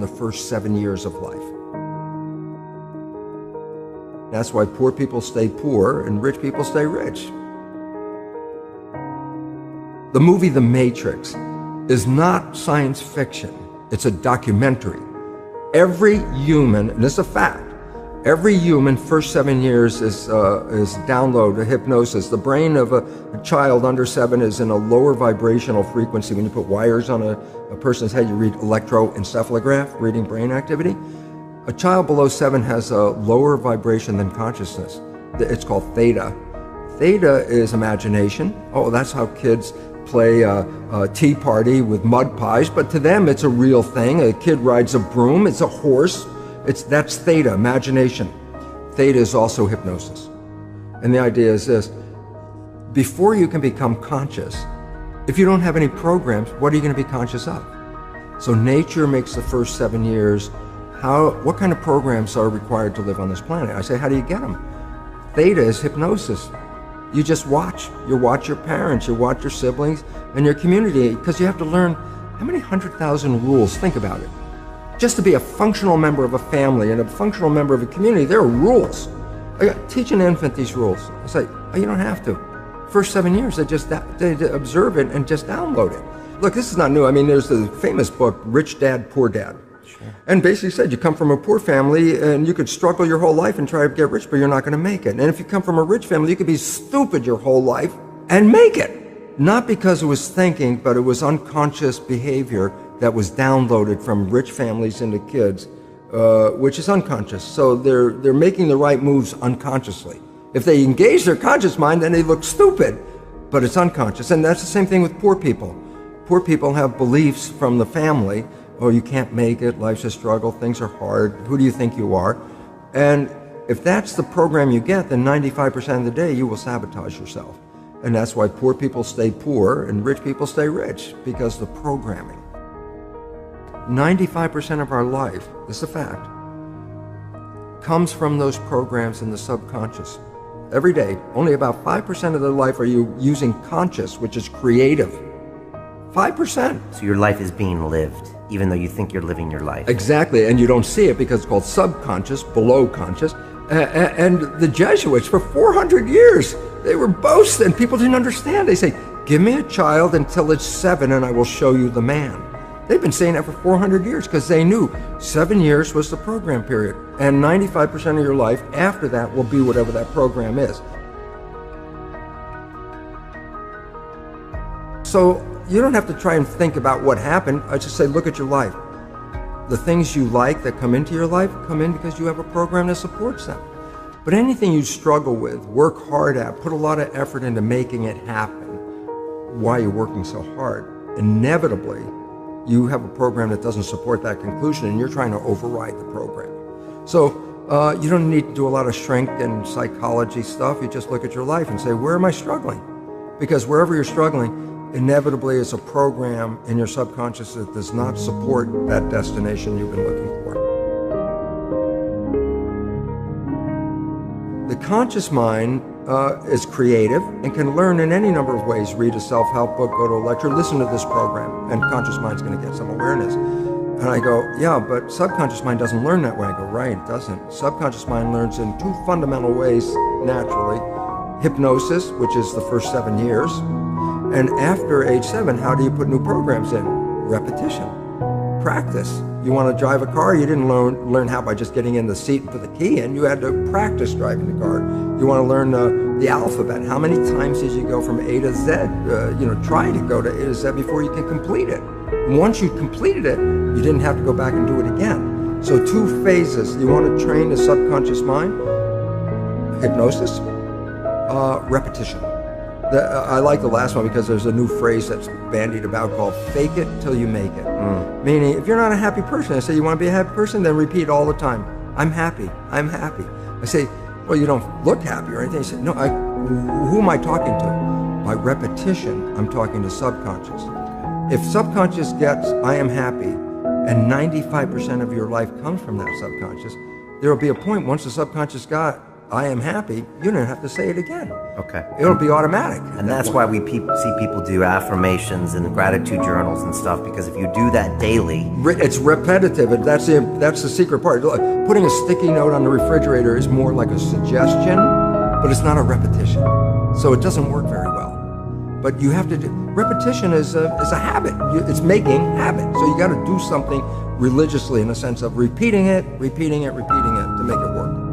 in the first 7 years of life. That's why poor people stay poor and rich people stay rich. The movie The Matrix is not science fiction. It's a documentary. Every human, and this is a fact, every human first 7 years is download hypnosis. The brain of a child under 7 is in a lower vibrational frequency. When you put wires on a person's head, you read electroencephalograph, reading brain activity. A child below 7 has a lower vibration than consciousness. It's called theta. Theta is imagination. Oh, that's how kids play a tea party with mud pies, but to them it's a real thing. A kid rides a broom, it's a horse. That's theta, imagination. Theta is also hypnosis. And the idea is this: before you can become conscious, if you don't have any programs, what are you going to be conscious of? So nature makes the first 7 years. What kind of programs are required to live on this planet? I say, how do you get them? Theta is hypnosis. You just watch. You watch your parents, you watch your siblings, and your community, because you have to learn how many 100,000 rules. Think about it. Just to be a functional member of a family and a functional member of a community, there are rules. Teach an infant these rules. I say, oh, you don't have to. First 7 years, they observe it and just download it. Look, this is not new. I mean, there's the famous book, Rich Dad, Poor Dad. Sure. And basically said you come from a poor family and you could struggle your whole life and try to get rich, but you're not going to make it. And if you come from a rich family, you could be stupid your whole life and make it. Not because it was thinking, but it was unconscious behavior that was downloaded from rich families into kids, which is unconscious. So they're making the right moves unconsciously. If they engage their conscious mind, then they look stupid, but it's unconscious. And that's the same thing with poor people. Poor people have beliefs from the family. Oh, you can't make it, life's a struggle, things are hard, who do you think you are? And if that's the program you get, then 95% of the day you will sabotage yourself. And that's why poor people stay poor and rich people stay rich, because the programming. 95% of our life, this is a fact, comes from those programs in the subconscious. Every day, only about 5% of their life are you using conscious, which is creative. 5%. So your life is being lived, even though you think you're living your life. Exactly, and you don't see it because it's called subconscious, below conscious. And the Jesuits, for 400 years, they were boasting. People didn't understand. They say, give me a child until it's 7 and I will show you the man. They've been saying that for 400 years because they knew 7 years was the program period. And 95% of your life after that will be whatever that program is. So you don't have to try and think about what happened. I just say, look at your life. The things you like that come into your life come in because you have a program that supports them. But anything you struggle with, work hard at, put a lot of effort into making it happen, why you're working so hard, inevitably you have a program that doesn't support that conclusion and you're trying to override the program. So you don't need to do a lot of strength and psychology stuff. You just look at your life and say, where am I struggling? Because wherever you're struggling, inevitably is a program in your subconscious that does not support that destination you've been looking for. The conscious mind is creative and can learn in any number of ways. Read a self-help book, go to a lecture, listen to this program, and conscious mind's going to get some awareness. And I go, yeah, but subconscious mind doesn't learn that way. I go, right, it doesn't. Subconscious mind learns in 2 fundamental ways naturally. Hypnosis, which is the first 7 years, and after age 7, how do you put new programs in? Repetition, practice. You want to drive a car, you didn't learn how by just getting in the seat and put the key in. You had to practice driving the car. You want to learn the alphabet. How many times did you go from A to Z? Try to go to A to Z before you can complete it. And once you completed it, you didn't have to go back and do it again. So 2 phases. You want to train the subconscious mind, hypnosis, repetition. I like the last one because there's a new phrase that's bandied about called fake it till you make it. Meaning, if you're not a happy person, I say, you want to be a happy person? Then repeat all the time, I'm happy, I'm happy. I say, well, you don't look happy or anything. I say, no, who am I talking to? By repetition, I'm talking to subconscious. If subconscious gets, I am happy, and 95% of your life comes from that subconscious, there will be a point once the subconscious I am happy, you don't have to say it again. Okay. It'll be automatic. And that's why we see people do affirmations and gratitude journals and stuff, because if you do that daily... It's repetitive, and that's the secret part. Putting a sticky note on the refrigerator is more like a suggestion, but it's not a repetition. So it doesn't work very well. But you have to do... Repetition is a habit. It's making habit. So you got to do something religiously in the sense of repeating it to make it work.